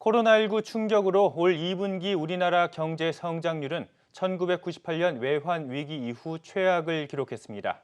코로나19 충격으로 올 2분기 우리나라 경제 성장률은 1998년 외환 위기 이후 최악을 기록했습니다.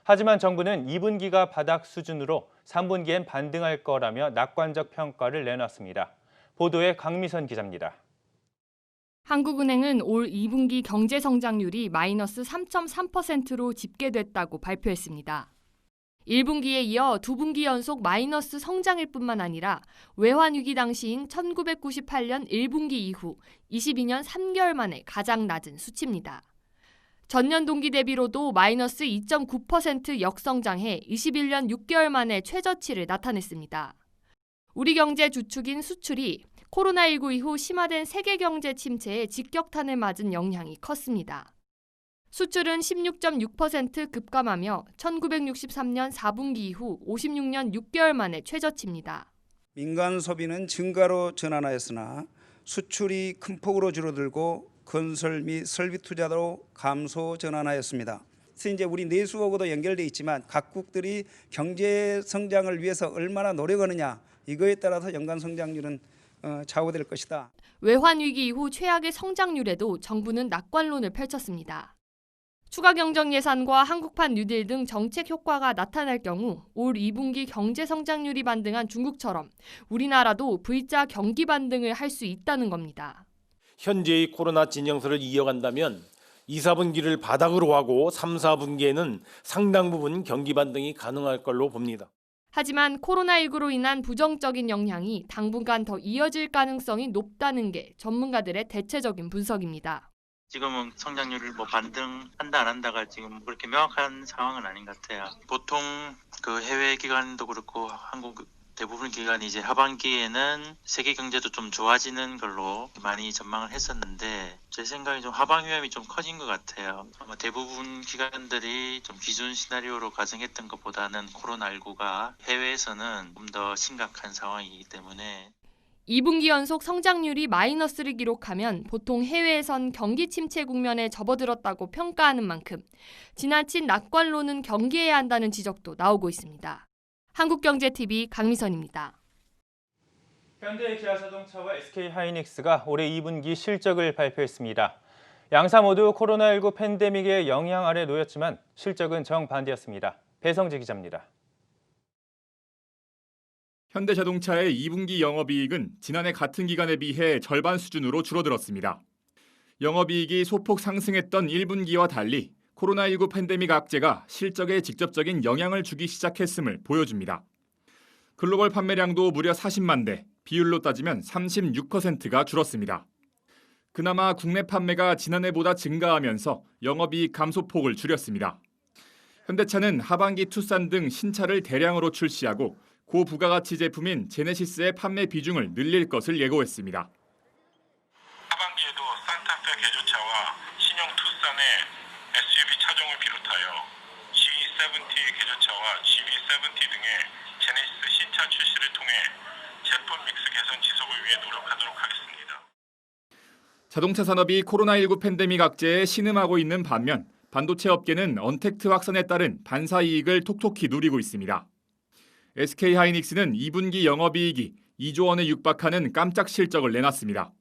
하지만 정부는 2분기가 바닥 수준으로 3분기엔 반등할 거라며 낙관적 평가를 내놨습니다. 보도에 강미선 기자입니다. 한국은행은 올 2분기 경제 성장률이 마이너스 3.3%로 집계됐다고 발표했습니다. 1분기에 이어 2분기 연속 마이너스 성장일 뿐만 아니라 외환위기 당시인 1998년 1분기 이후 22년 3개월 만에 가장 낮은 수치입니다. 전년 동기 대비로도 마이너스 2.9% 역성장해 21년 6개월 만에 최저치를 나타냈습니다. 우리 경제 주축인 수출이 코로나19 이후 심화된 세계 경제 침체에 직격탄을 맞은 영향이 컸습니다. 수출은 16.6% 급감하며 1963년 4분기 이후 56년 6개월 만에 최저치입니다. 민간 소비는 증가로 전환하였으나 수출이 큰 폭으로 줄어들고 건설 및 설비 투자도 감소 전환하였습니다. 그래서 이제 우리 내수하고도 연결돼 있지만 각국들이 경제 성장을 위해서 얼마나 노력하느냐 이거에 따라서 연간 성장률은 좌우될 것이다. 외환 위기 이후 최악의 성장률에도 정부는 낙관론을 펼쳤습니다. 추가 경정 예산과 한국판 뉴딜 등 정책 효과가 나타날 경우 올 2분기 경제 성장률이 반등한 중국처럼 우리나라도 V자 경기 반등을 할 수 있다는 겁니다. 현재의 코로나 진정세를 이어간다면 2, 4분기를 바닥으로 하고 3, 4분기에는 상당 부분 경기 반등이 가능할 걸로 봅니다. 하지만 코로나19로 인한 부정적인 영향이 당분간 더 이어질 가능성이 높다는 게 전문가들의 대체적인 분석입니다. 지금은 성장률을 반등한다 안 한다가 지금 그렇게 명확한 상황은 아닌 것 같아요. 보통 그 해외 기관도 그렇고 한국 대부분 기관이 이제 하반기에는 세계 경제도 좀 좋아지는 걸로 많이 전망을 했었는데 제 생각에 좀 하방 위험이 좀 커진 것 같아요. 아마 대부분 기관들이 좀 기존 시나리오로 가정했던 것보다는 코로나19가 해외에서는 좀 더 심각한 상황이기 때문에 2분기 연속 성장률이 마이너스를 기록하면 보통 해외에선 경기 침체 국면에 접어들었다고 평가하는 만큼 지나친 낙관론은 경계해야 한다는 지적도 나오고 있습니다. 한국경제TV 강미선입니다. 현대 기아자동차와 SK하이닉스가 올해 2분기 실적을 발표했습니다. 양사 모두 코로나19 팬데믹의 영향 아래 놓였지만 실적은 정반대였습니다. 배성재 기자입니다. 현대자동차의 2분기 영업이익은 지난해 같은 기간에 비해 절반 수준으로 줄어들었습니다. 영업이익이 소폭 상승했던 1분기와 달리 코로나19 팬데믹 악재가 실적에 직접적인 영향을 주기 시작했음을 보여줍니다. 글로벌 판매량도 무려 40만 대, 비율로 따지면 36%가 줄었습니다. 그나마 국내 판매가 지난해보다 증가하면서 영업이익 감소폭을 줄였습니다. 현대차는 하반기 투싼 등 신차를 대량으로 출시하고 고부가가치 제품인 제네시스의 판매 비중을 늘릴 것을 예고했습니다. 하반기에도 산타페 개조차와 신형 투싼의 SUV 차종을 비롯하여 GV70 개조차와 GV70 등의 제네시스 신차 출시를 통해 제품 믹스 개선 지속을 위해 노력하도록 하겠습니다. 자동차 산업이 코로나19 팬데믹 악재에 신음하고 있는 반면 반도체 업계는 언택트 확산에 따른 반사 이익을 톡톡히 누리고 있습니다. SK하이닉스는 2분기 영업이익이 2조 원에 육박하는 깜짝 실적을 내놨습니다.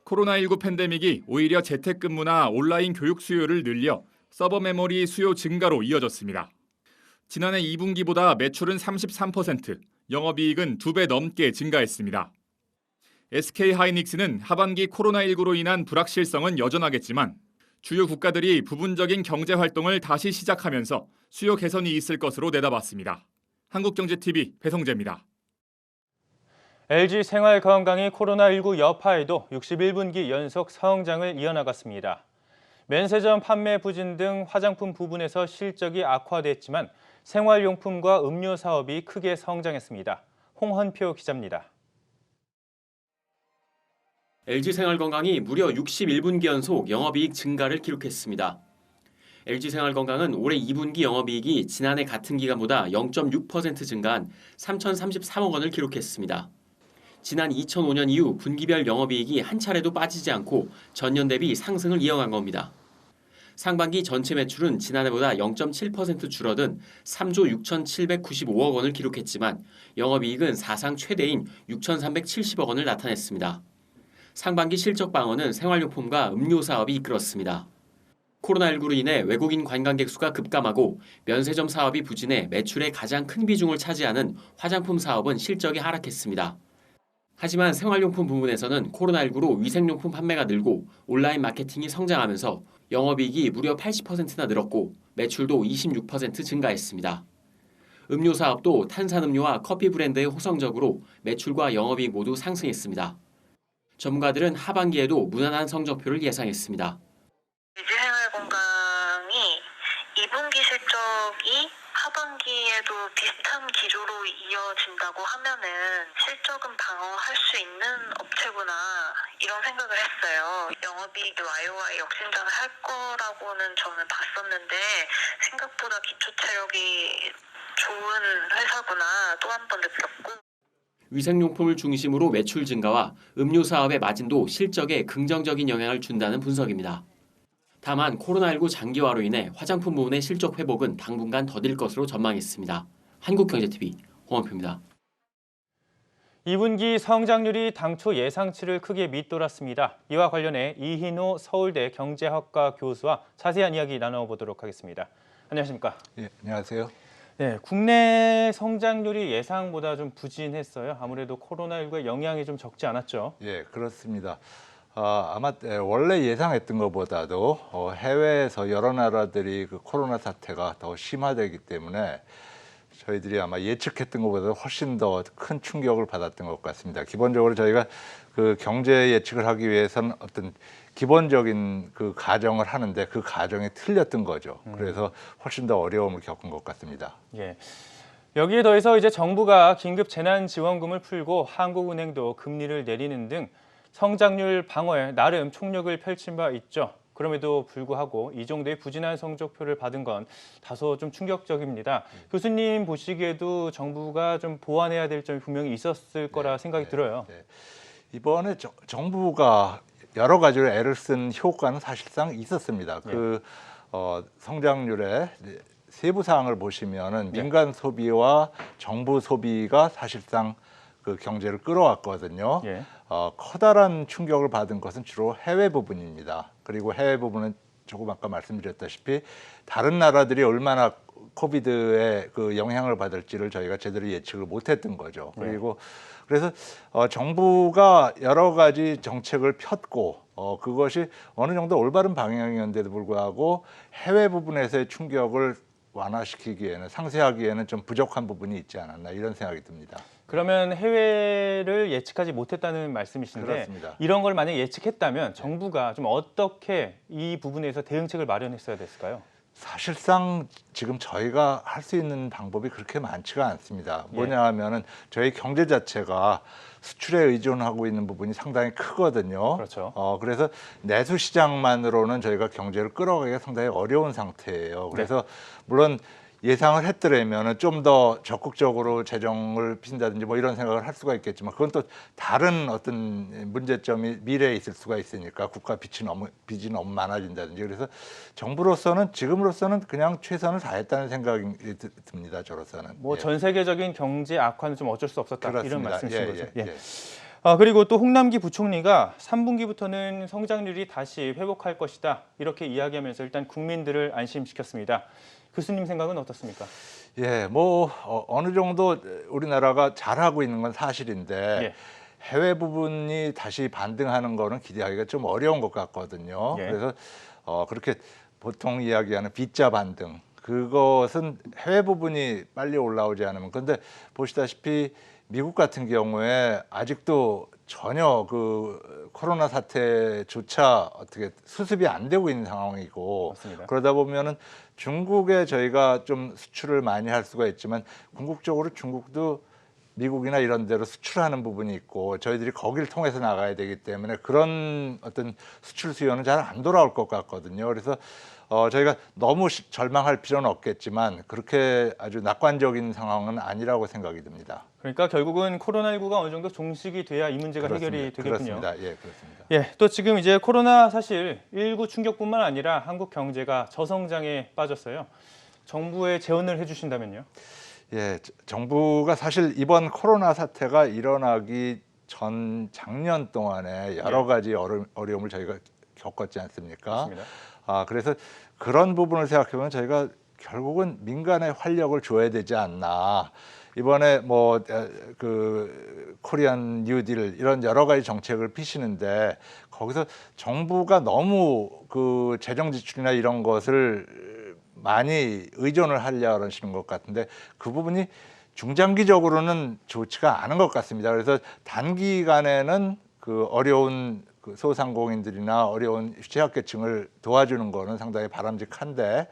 코로나19 팬데믹이 오히려 재택근무나 온라인 교육 수요를 늘려 서버 메모리 수요 증가로 이어졌습니다. 지난해 2분기보다 매출은 33%, 영업이익은 2배 넘게 증가했습니다. SK하이닉스는 하반기 코로나19로 인한 불확실성은 여전하겠지만 주요 국가들이 부분적인 경제 활동을 다시 시작하면서 수요 개선이 있을 것으로 내다봤습니다. 한국경제TV 배성재입니다. LG생활건강이 코로나19 여파에도 61분기 연속 성장을 이어나갔습니다. 면세점 판매 부진 등 화장품 부분에서 실적이 악화됐지만 생활용품과 음료 사업이 크게 성장했습니다. 홍헌표 기자입니다. LG생활건강이 무려 61분기 연속 영업이익 증가를 기록했습니다. LG생활건강은 올해 2분기 영업이익이 지난해 같은 기간보다 0.6% 증가한 3,033억 원을 기록했습니다. 지난 2005년 이후 분기별 영업이익이 한 차례도 빠지지 않고 전년 대비 상승을 이어간 겁니다. 상반기 전체 매출은 지난해보다 0.7% 줄어든 3조 6,795억 원을 기록했지만 영업이익은 사상 최대인 6,370억 원을 나타냈습니다. 상반기 실적 방어는 생활용품과 음료 사업이 이끌었습니다. 코로나19로 인해 외국인 관광객 수가 급감하고 면세점 사업이 부진해 매출의 가장 큰 비중을 차지하는 화장품 사업은 실적이 하락했습니다. 하지만 생활용품 부문에서는 코로나19로 위생용품 판매가 늘고 온라인 마케팅이 성장하면서 영업이익이 무려 80%나 늘었고 매출도 26% 증가했습니다. 음료 사업도 탄산음료와 커피 브랜드의 호성적으로 매출과 영업이익 모두 상승했습니다. 전문가들은 하반기에도 무난한 성적표를 예상했습니다. LG생활건강이 2분기 실적이 하반기에도 비슷한 기조로 이어진다고 하면은 실적은 방어할 수 있는 업체구나 이런 생각을 했어요. 영업이익이 YOY 역신장을 할 거라고는 저는 봤었는데 생각보다 기초 체력이 좋은 회사구나 또 한 번 느꼈고. 위생용품을 중심으로 매출 증가와 음료 사업의 마진도 실적에 긍정적인 영향을 준다는 분석입니다. 다만 코로나19 장기화로 인해 화장품 부문의 실적 회복은 당분간 더딜 것으로 전망했습니다. 한국경제TV 홍원표입니다. 2분기 성장률이 당초 예상치를 크게 밑돌았습니다. 이와 관련해 이희노 서울대 경제학과 교수와 자세한 이야기 나눠보도록 하겠습니다. 안녕하십니까? 예, 안녕하세요. 네, 국내 성장률이 예상보다 좀 부진했어요. 아무래도 코로나19의 영향이 좀 적지 않았죠? 예, 그렇습니다. 아마 원래 예상했던 것보다도 해외에서 여러 나라들이 그 코로나 사태가 더 심화되기 때문에 저희들이 아마 예측했던 것보다 훨씬 더 큰 충격을 받았던 것 같습니다. 기본적으로 저희가 그 경제 예측을 하기 위해서는 어떤 기본적인 그 가정을 하는데 그 가정이 틀렸던 거죠. 그래서 훨씬 더 어려움을 겪은 것 같습니다. 예. 여기에 더해서 이제 정부가 긴급 재난지원금을 풀고 한국은행도 금리를 내리는 등 성장률 방어에 나름 총력을 펼친 바 있죠. 그럼에도 불구하고 이 정도의 부진한 성적표를 받은 건 다소 좀 충격적입니다. 교수님 보시기에도 정부가 좀 보완해야 될 점이 분명히 있었을 거라 생각이 들어요. 이번에 정부가 여러 가지로 애를 쓴 효과는 사실상 있었습니다. 그 성장률의 세부 사항을 보시면은 민간 소비와 정부 소비가 사실상 그 경제를 끌어왔거든요. 커다란 충격을 받은 것은 주로 해외 부분입니다. 그리고 해외 부분은 조금 아까 말씀드렸다시피 다른 나라들이 얼마나 코비드의 그 영향을 받을지를 저희가 제대로 예측을 못했던 거죠. 그리고 그래서 정부가 여러 가지 정책을 폈고 그것이 어느 정도 올바른 방향이었는데도 불구하고 해외 부분에서의 충격을 완화시키기에는 상쇄하기에는 좀 부족한 부분이 있지 않았나 이런 생각이 듭니다. 그러면 해외를 예측하지 못했다는 말씀이신데 그렇습니다. 이런 걸 만약 예측했다면 정부가 좀 어떻게 이 부분에서 대응책을 마련했어야 됐을까요? 사실상 지금 저희가 할 수 있는 방법이 그렇게 많지가 않습니다. 뭐냐 하면은 저희 경제 자체가 수출에 의존하고 있는 부분이 상당히 크거든요. 그렇죠. 그래서 내수 시장만으로는 저희가 경제를 끌어가기가 상당히 어려운 상태예요. 그래서 물론 예상을 했더라면 좀 더 적극적으로 재정을 핀다든지 뭐 이런 생각을 할 수가 있겠지만 그건 또 다른 어떤 문제점이 미래에 있을 수가 있으니까 국가 빚이 너무 많아진다든지 그래서 정부로서는 지금으로서는 그냥 최선을 다했다는 생각이 듭니다. 저로서는. 뭐 전 세계적인 경제 악화는 좀 어쩔 수 없었다 그렇습니다. 이런 말씀이신 거죠. 예. 그리고 또 홍남기 부총리가 3분기부터는 성장률이 다시 회복할 것이다 이렇게 이야기하면서 일단 국민들을 안심시켰습니다. 교수님 생각은 어떻습니까? 예, 뭐 어느 정도 우리나라가 잘하고 있는 건 사실인데 해외 부분이 다시 반등하는 거는 기대하기가 좀 어려운 것 같거든요. 그래서 그렇게 보통 이야기하는 빗자 반등 그것은 해외 부분이 빨리 올라오지 않으면 그런데 보시다시피 미국 같은 경우에 아직도 전혀 그 코로나 사태조차 어떻게 수습이 안 되고 있는 상황이고 맞습니다. 그러다 보면은 중국에 저희가 좀 수출을 많이 할 수가 있지만 궁극적으로 중국도 미국이나 이런 데로 수출하는 부분이 있고 저희들이 거기를 통해서 나가야 되기 때문에 그런 어떤 수출 수요는 잘 안 돌아올 것 같거든요. 그래서 저희가 너무 절망할 필요는 없겠지만 그렇게 아주 낙관적인 상황은 아니라고 생각이 듭니다. 그러니까 결국은 코로나19가 어느 정도 종식이 돼야 이 문제가 해결이 되겠군요. 그렇습니다. 예, 그렇습니다. 예, 또 지금 이제 코로나 사실 19 충격뿐만 아니라 한국 경제가 저성장에 빠졌어요. 정부에 제언을 해주신다면요? 예, 정부가 사실 이번 코로나 사태가 일어나기 전 작년 동안에 여러 가지 어려움을 저희가 겪었지 않습니까? 그렇습니다. 그래서 그런 부분을 생각해보면 저희가 결국은 민간에 활력을 줘야 되지 않나. 이번에 뭐 그 코리안 뉴딜 이런 여러 가지 정책을 피시는데 거기서 정부가 너무 그 재정 지출이나 이런 것을 많이 의존을 하려고 하시는 것 같은데 그 부분이 중장기적으로는 좋지가 않은 것 같습니다. 그래서 단기간에는 그 어려운 그 소상공인들이나 어려운 취약계층을 도와주는 거는 상당히 바람직한데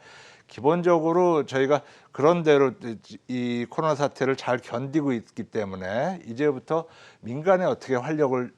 기본적으로 저희가 그런 대로 이 코로나 사태를 잘 견디고 있기 때문에 이제부터 민간에 어떻게 활력을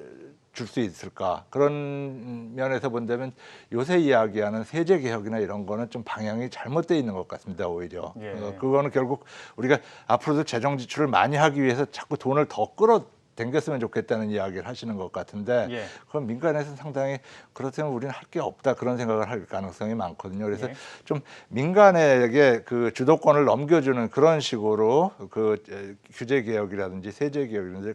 줄 수 있을까 그런 면에서 본다면 요새 이야기하는 세제 개혁이나 이런 거는 좀 방향이 잘못되어 있는 것 같습니다. 오히려 그거는 결국 우리가 앞으로도 재정 지출을 많이 하기 위해서 자꾸 돈을 더 끌어당겼으면 좋겠다는 이야기를 하시는 것 같은데 그건 민간에서 상당히 그렇다면 우리는 할 게 없다 그런 생각을 할 가능성이 많거든요. 그래서 좀 민간에게 그 주도권을 넘겨주는 그런 식으로 그 규제 개혁이라든지 세제 개혁이라든지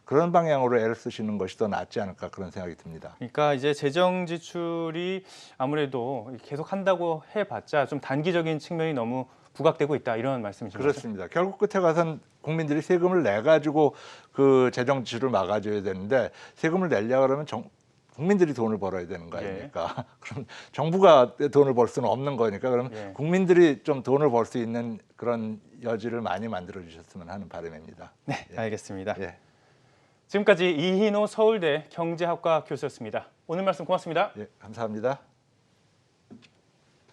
그런 방향으로 애를 쓰시는 것이 더 낫지 않을까 그런 생각이 듭니다. 그러니까 이제 재정 지출이 아무래도 계속 한다고 해봤자 좀 단기적인 측면이 너무 부각되고 있다 이런 말씀이신 거죠? 그렇습니다. 결국 끝에 가서는 국민들이 세금을 내 가지고 그 재정 지출을 막아줘야 되는데 세금을 내려고 그러면 국민들이 돈을 벌어야 되는 거 아닙니까? 그럼 정부가 돈을 벌 수는 없는 거니까 그럼 국민들이 좀 돈을 벌 수 있는 그런 여지를 많이 만들어 주셨으면 하는 바람입니다. 네, 알겠습니다. 예. 지금까지 이희노 서울대 경제학과 교수였습니다. 오늘 말씀 고맙습니다. 예, 감사합니다.